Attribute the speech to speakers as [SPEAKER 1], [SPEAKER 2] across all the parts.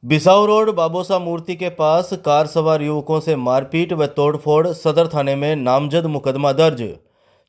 [SPEAKER 1] Bissau road Babosa मूर्ति के पास car सवार युवकों से मारपीट व तोड़फोड़, सदर थाने में नामजद मुकदमा दर्ज।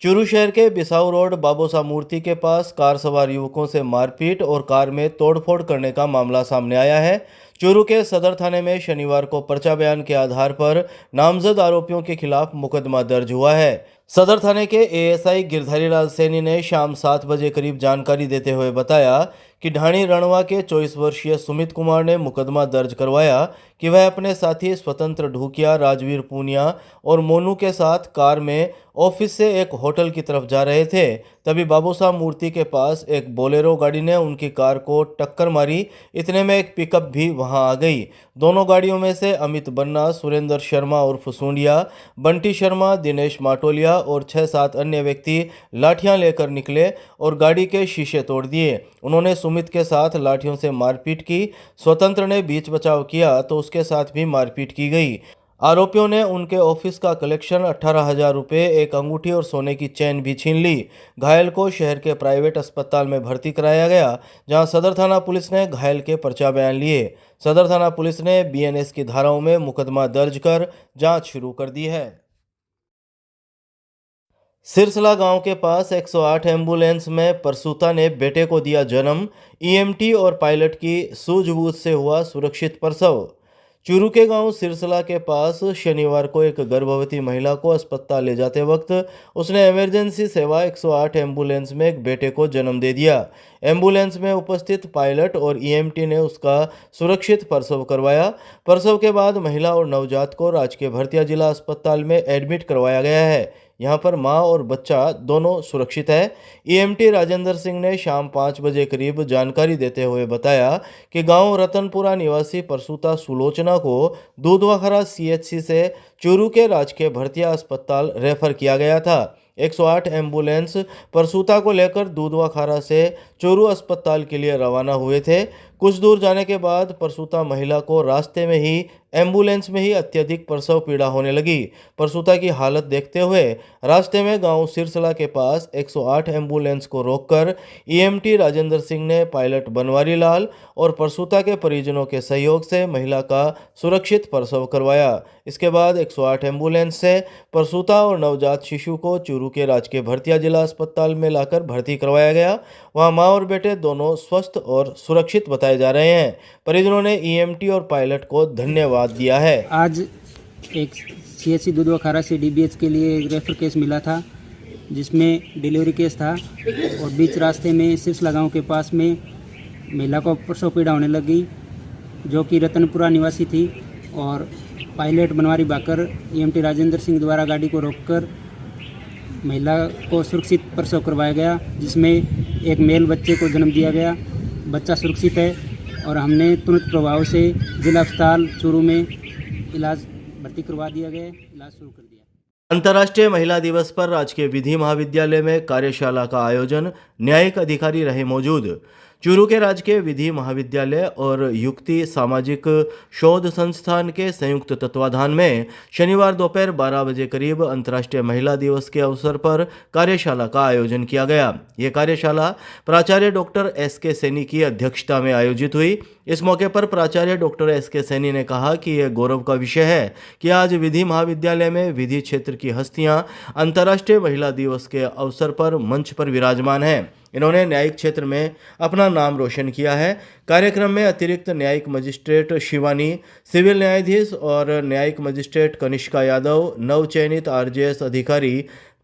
[SPEAKER 1] चूरू शहर के बिसाऊ रोड बाबोसा मूर्ति के पास कार सवार युवकों से मारपीट और कार में तोड़फोड़ करने का मामला सामने आया है। चूरू के सदर थाने में शनिवार को पर्चा बयान के आधार पर नामजद आरोपियों के खिलाफ मुकदमा दर्ज हुआ है। सदर थाने के एएसआई गिरधारी लाल सैनी ने शाम 7 बजे करीब जानकारी देते हुए बताया कि ढाणी रणवा के 24 वर्षीय सुमित कुमार ने मुकदमा दर्ज करवाया कि वह अपने साथी स्वतंत्र ढूकिया, राजवीर पूनिया और मोनू के साथ कार में ऑफिस से एक होटल की तरफ जा रहे थे। तभी बाबूसाह मूर्ति के पास एक बोलेरो गाड़ी ने उनकी कार को टक्कर मारी। इतने में एक पिकअप भी वहां आ गई। दोनों गाड़ियों में से अमित बन्ना, सुरेंद्र शर्मा उर्फ सूंडिया, बंटी शर्मा, दिनेश माटोलिया और 6-7 अन्य व्यक्ति लाठियां लेकर निकले और गाड़ी के शीशे तोड़ दिए। उन्होंने सुमित के साथ लाठियों से मारपीट की। स्वतंत्र ने बीच बचाव किया तो उसके साथ भी मारपीट की गई। आरोपियों ने उनके ऑफिस का कलेक्शन 18,000 रुपये, एक अंगूठी और सोने की चेन भी छीन ली। घायल को शहर के प्राइवेट अस्पताल में भर्ती कराया गया, जहां सदर थाना पुलिस ने घायल के पर्चा बयान लिए। सदर थाना पुलिस ने बीएनएस की धाराओं में मुकदमा दर्ज कर जांच शुरू कर दी है। सिरसला गांव के पास 108 एम्बुलेंस में प्रसूता ने बेटे को दिया जन्म। ईएमटी और पायलट की सूझबूझ से हुआ सुरक्षित प्रसव। चूरू के गांव सिरसला के पास शनिवार को एक गर्भवती महिला को अस्पताल ले जाते वक्त उसने इमरजेंसी सेवा 108 एम्बुलेंस में एक बेटे को जन्म दे दिया। एम्बुलेंस में उपस्थित पायलट और ईएमटी ने उसका सुरक्षित प्रसव करवाया। प्रसव के बाद महिला और नवजात को राजकीय भरतिया जिला अस्पताल में एडमिट करवाया गया है। यहाँ पर मां और बच्चा दोनों सुरक्षित है। ईएमटी राजेंद्र सिंह ने शाम 5 बजे करीब जानकारी देते हुए बताया कि गांव रतनपुरा निवासी प्रसूता सुलोचना को दूधवाखरा सीएचसी से चूरू के राजकीय भरतिया अस्पताल रेफर किया गया था। 108 एम्बुलेंस प्रसूता को लेकर दूधवाखारा से चूरू अस्पताल के लिए रवाना हुए थे। कुछ दूर जाने के बाद प्रसूता महिला को रास्ते में ही एम्बुलेंस में ही अत्यधिक प्रसव पीड़ा होने लगी। प्रसूता की हालत देखते हुए रास्ते में गांव सिरसला के पास 108 एम्बुलेंस को रोककर ईएमटी राजेंद्र सिंह ने पायलट बनवारी लाल और प्रसूता के परिजनों के सहयोग से महिला का सुरक्षित प्रसव करवाया। इसके बाद 108 एम्बुलेंस से प्रसूता और नवजात शिशु को चूरू के राजकीय भरतिया जिला अस्पताल में लाकर भर्ती करवाया गया। वहां मां और बेटे दोनों स्वस्थ और सुरक्षित बताए जा रहे हैं। परिजनों ने ईएमटी और पायलट को धन्यवाद दिया है।
[SPEAKER 2] आज एक सीएचसी दूधवाखारा से डीबीएच के लिए एक रेफर केस मिला था, जिसमें डिलीवरी केस था और बीच रास्ते में सिरसला गांव के पास में महिला को प्रसव पीड़ा होने लगी, जो कि रतनपुरा निवासी थी। और पायलट बनवारी बाकर ईएमटी राजेंद्र सिंह द्वारा गाड़ी को रोककर महिला को सुरक्षित प्रसव करवाया गया, जिसमें एक मेल बच्चे को जन्म दिया गया। बच्चा सुरक्षित है और हमने तुरंत प्रभाव से जिला अस्पताल चूरू में इलाज भर्ती करवा दिया गया, इलाज शुरू कर दिया।
[SPEAKER 1] अंतर्राष्ट्रीय महिला दिवस पर राजकीय विधि महाविद्यालय में कार्यशाला का आयोजन, न्यायिक अधिकारी रहे मौजूद। चूरू के राजकीय विधि महाविद्यालय और युक्ति सामाजिक शोध संस्थान के संयुक्त तत्वाधान में शनिवार दोपहर 12 बजे करीब अंतर्राष्ट्रीय महिला दिवस के अवसर पर कार्यशाला का आयोजन किया गया। ये कार्यशाला प्राचार्य डॉक्टर एस.के. सैनी की अध्यक्षता में आयोजित हुई। इस मौके पर प्राचार्य डॉक्टर एस.के. सैनी ने कहा कि यह गौरव का विषय है कि आज विधि महाविद्यालय में विधि क्षेत्र की हस्तियां अंतर्राष्ट्रीय महिला दिवस के अवसर पर मंच पर विराजमान हैं। इन्होंने न्यायिक क्षेत्र में अपना नाम रोशन किया है। कार्यक्रम में अतिरिक्त न्यायिक मजिस्ट्रेट शिवानी, सिविल न्यायाधीश और न्यायिक मजिस्ट्रेट कनिष्का यादव, नवचयनित आरजेएस अधिकारी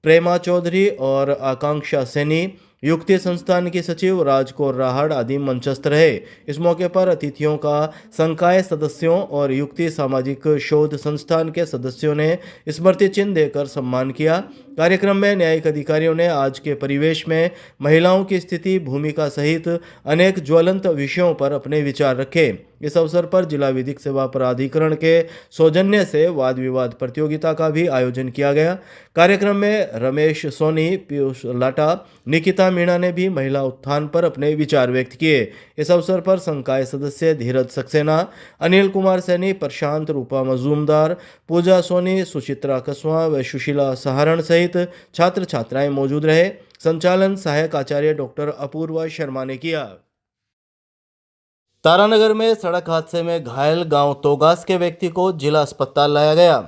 [SPEAKER 1] प्रेमा चौधरी और आकांक्षा सैनी, युक्ति संस्थान की सचिव राजकौर राहड़ आदि मंचस्थ रहे। इस मौके पर अतिथियों का संकाय सदस्यों और युक्ति सामाजिक शोध संस्थान के सदस्यों ने स्मृति चिन्ह देकर सम्मान किया। कार्यक्रम में न्यायिक अधिकारियों ने आज के परिवेश में महिलाओं की स्थिति, भूमिका सहित अनेक ज्वलंत विषयों पर अपने विचार रखे। इस अवसर पर जिला विधिक सेवा प्राधिकरण के सौजन्य से वाद विवाद प्रतियोगिता का भी आयोजन किया गया। कार्यक्रम में रमेश सोनी, पीयूष लाटा, निकिता मीणा ने भी महिला उत्थान पर अपने विचार व्यक्त किए। इस अवसर पर संकाय सदस्य धीरज सक्सेना, अनिल कुमार सैनी, प्रशांत, रूपा मजूमदार, पूजा सोनी, सुचित्रा कसवा व सुशीला सहारण सहित छात्र छात्राएं मौजूद रहे। संचालन सहायक आचार्य डॉक्टर अपूर्वा शर्मा ने किया। तारानगर में सड़क हादसे में घायल गांव तोगास के व्यक्ति को जिला अस्पताल लाया गया।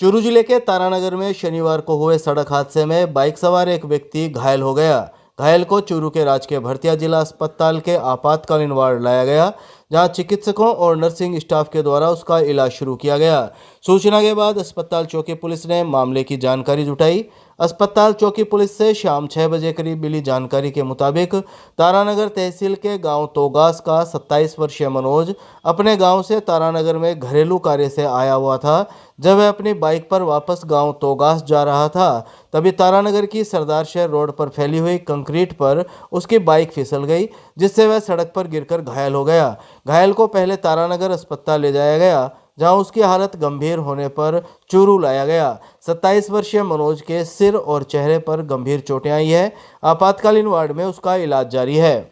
[SPEAKER 1] चूरू जिले के तारानगर में शनिवार को हुए सड़क हादसे में बाइक सवार एक व्यक्ति घायल हो गया। घायल को चूरू के राजकीय भरतिया जिला अस्पताल के आपातकालीन वार्ड लाया गया, जहां चिकित्सकों और नर्सिंग स्टाफ के द्वारा उसका इलाज शुरू किया गया। सूचना के बाद अस्पताल चौकी पुलिस ने मामले की जानकारी जुटाई। अस्पताल चौकी पुलिस से शाम 6 बजे करीब मिली जानकारी के मुताबिक तारानगर तहसील के गांव तोगास का 27 वर्षीय मनोज अपने गांव से तारानगर में घरेलू कार्य से आया हुआ था। जब वह अपनी बाइक पर वापस गांव तोगास जा रहा था, तभी तारानगर की सरदार शहर रोड पर फैली हुई कंक्रीट पर उसकी बाइक फिसल गई, जिससे वह सड़क पर गिरकर घायल हो गया। घायल को पहले तारानगर अस्पताल ले जाया गया, जहां उसकी हालत गंभीर होने पर चूरू लाया गया। 27 वर्षीय मनोज के सिर और चेहरे पर गंभीर चोटें आई है। आपातकालीन वार्ड में उसका इलाज जारी है।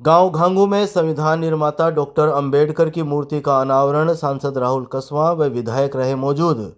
[SPEAKER 1] गांव घांगू में संविधान निर्माता डॉक्टर अंबेडकर की मूर्ति का अनावरण सांसद राहुल कसवां व विधायक रहे मौजूद।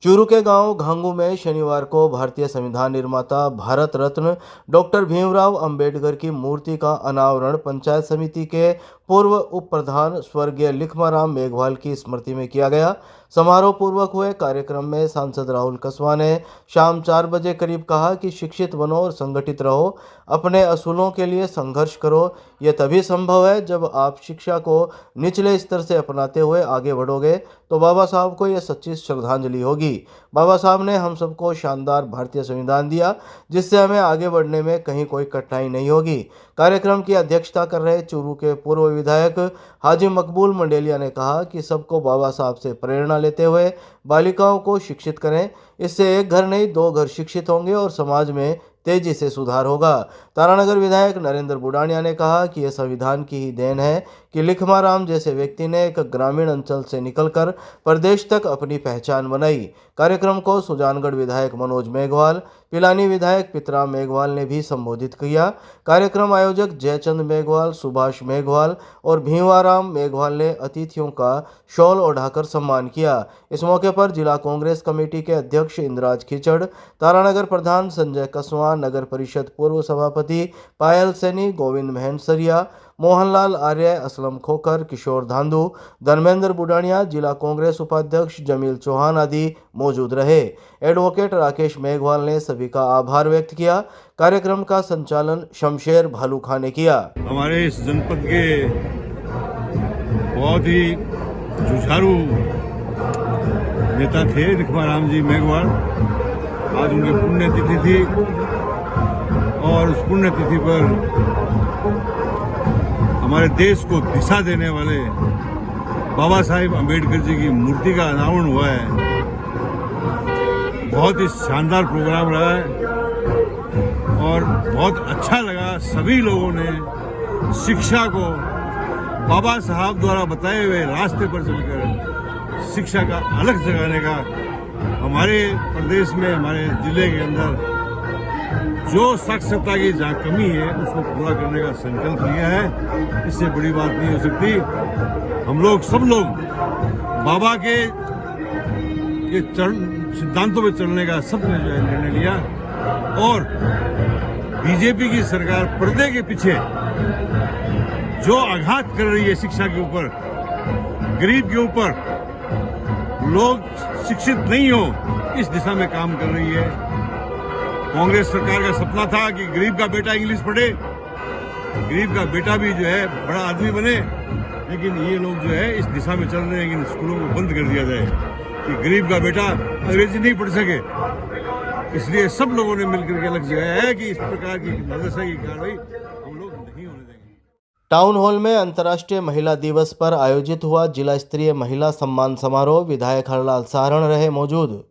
[SPEAKER 1] चूरू के गांव घांगू में शनिवार को भारतीय संविधान निर्माता भारत रत्न डॉक्टर भीमराव अंबेडकर की मूर्ति का अनावरण पंचायत समिति के पूर्व उप प्रधान स्वर्गीय लिखमाराम मेघवाल की स्मृति में किया गया। समारोह पूर्वक हुए कार्यक्रम में सांसद राहुल कसवां ने शाम 4 बजे करीब कहा कि शिक्षित बनो और संगठित रहो, अपने असूलों के लिए संघर्ष करो। यह तभी संभव है जब आप शिक्षा को निचले स्तर से अपनाते हुए आगे बढ़ोगे, तो बाबा साहब को यह सच्ची श्रद्धांजलि होगी। बाबा साहब ने हम सबको शानदार भारतीय संविधान दिया, जिससे हमें आगे बढ़ने में कहीं कोई कठिनाई नहीं होगी। कार्यक्रम की अध्यक्षता कर रहे चूरू के पूर्व विधायक हाजी मकबूल मंडेलिया ने कहा कि सबको बाबा साहब से प्रेरणा लेते हुए बालिकाओं को शिक्षित करें। इससे एक घर नहीं 2 घर शिक्षित होंगे और समाज में तेजी से सुधार होगा। तारानगर विधायक नरेंद्र बुडानिया ने कहा कि यह संविधान की ही देन है कि लिखमाराम जैसे व्यक्ति ने एक ग्रामीण अंचल से निकलकर प्रदेश तक अपनी पहचान बनाई। कार्यक्रम को सुजानगढ़ विधायक मनोज मेघवाल, पिलानी विधायक पितराम मेघवाल ने भी संबोधित किया। कार्यक्रम आयोजक जयचंद मेघवाल, सुभाष मेघवाल और भीमवाराम मेघवाल ने अतिथियों का शॉल ओढ़ाकर सम्मान किया। इस मौके पर जिला कांग्रेस कमेटी के अध्यक्ष इंद्राज खिचड़, तारानगर प्रधान संजय कसवां, नगर परिषद पूर्व सभापति पायल सैनी, गोविंद महेंद्र, मोहनलाल आर्य, असलम खोकर, किशोर धांधु, धर्मेंद्र बुडानिया, जिला कांग्रेस उपाध्यक्ष जमील चौहान आदि मौजूद रहे। एडवोकेट राकेश मेघवाल ने सभी का आभार व्यक्त किया। कार्यक्रम का संचालन शमशेर भालूखा ने किया।
[SPEAKER 3] हमारे इस जनपद के बहुत ही जुझारू नेता थे लिखमाराम जी मेघवाल। आज उनकी पुण्यतिथि थी और उस पुण्यतिथि पर हमारे देश को दिशा देने वाले बाबा साहेब अम्बेडकर जी की मूर्ति का अनावरण हुआ है। बहुत ही शानदार प्रोग्राम रहा है और बहुत अच्छा लगा। सभी लोगों ने शिक्षा को बाबा साहब द्वारा बताए हुए रास्ते पर चलकर शिक्षा का अलग जगाने का हमारे प्रदेश में, हमारे जिले के अंदर जो साक्षरता की जहाँ कमी है उसको पूरा करने का संकल्प लिया है। इससे बड़ी बात नहीं हो सकती। हम लोग सब लोग बाबा के सिद्धांतों पे चलने का सबने जो है निर्णय लिया और बीजेपी की सरकार पर्दे के पीछे जो आघात कर रही है शिक्षा के ऊपर, गरीब के ऊपर, लोग शिक्षित नहीं हो, इस दिशा में काम कर रही है। कांग्रेस सरकार का सपना था कि गरीब का बेटा इंग्लिश पढ़े, गरीब का बेटा भी जो है बड़ा आदमी बने, लेकिन ये लोग जो है इस दिशा में चल रहे हैं कि स्कूलों को बंद कर दिया जाए कि गरीब का बेटा अंग्रेजी नहीं पढ़ सके। इसलिए सब लोगों ने मिलकर के अलग जगाया है कि इस प्रकार की मदरसा की कार्रवाई हम लोग नहीं होने देंगे।
[SPEAKER 1] टाउन हॉल में अंतर्राष्ट्रीय महिला दिवस पर आयोजित हुआ जिला स्तरीय महिला सम्मान समारोह। विधायक हरलाल सारण रहे मौजूद।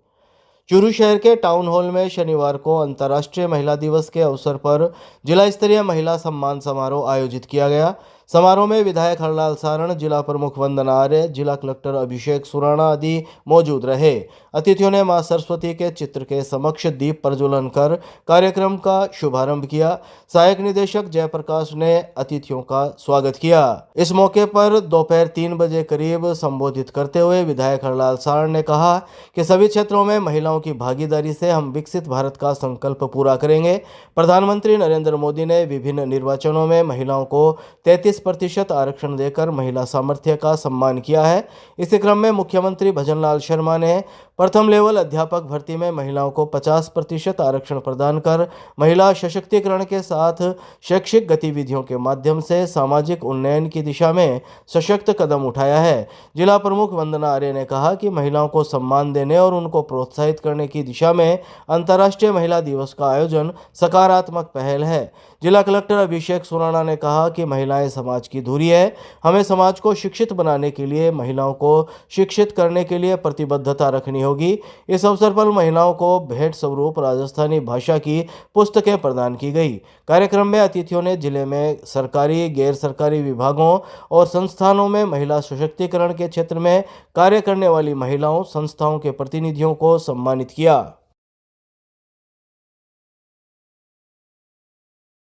[SPEAKER 1] चूरू शहर के टाउन हॉल में शनिवार को अंतर्राष्ट्रीय महिला दिवस के अवसर पर जिला स्तरीय महिला सम्मान समारोह आयोजित किया गया। समारोह में विधायक हरलाल सारण, जिला प्रमुख वंदना आर्य, जिला कलेक्टर अभिषेक सुराणा आदि मौजूद रहे। अतिथियों ने मां सरस्वती के चित्र के समक्ष दीप प्रज्वलन कर कार्यक्रम का शुभारंभ किया। सहायक निदेशक जयप्रकाश ने अतिथियों का स्वागत किया। इस मौके पर दोपहर 3 बजे करीब संबोधित करते हुए विधायक हरलाल सारण ने कहा कि सभी क्षेत्रों में महिलाओं की भागीदारी से हम विकसित भारत का संकल्प पूरा करेंगे। प्रधानमंत्री नरेंद्र मोदी ने विभिन्न निर्वाचनों में महिलाओं को 33% आरक्षण देकर महिला सामर्थ्य का सम्मान किया है। इसी क्रम में मुख्यमंत्री भजनलाल शर्मा ने प्रथम लेवल अध्यापक भर्ती में महिलाओं को 50% आरक्षण प्रदान कर महिला सशक्तिकरण के साथ शैक्षिक गतिविधियों के माध्यम से सामाजिक उन्नयन की दिशा में सशक्त कदम उठाया है। जिला प्रमुख वंदना आर्य ने कहा कि महिलाओं को सम्मान देने और उनको प्रोत्साहित करने की दिशा में अंतर्राष्ट्रीय महिला दिवस का आयोजन सकारात्मक पहल है। जिला कलेक्टर अभिषेक सुराणा ने कहा कि महिलाएं समाज की धुरी है। हमें समाज को शिक्षित बनाने के लिए, महिलाओं को शिक्षित करने के लिए प्रतिबद्धता रखनी होगी। इस अवसर पर महिलाओं को भेंट स्वरूप राजस्थानी भाषा की पुस्तकें प्रदान की गई। कार्यक्रम में अतिथियों ने जिले में सरकारी, गैर सरकारी विभागों और संस्थानों में महिला सशक्तिकरण के क्षेत्र में कार्य करने वाली महिलाओं, संस्थाओं के प्रतिनिधियों को सम्मानित किया।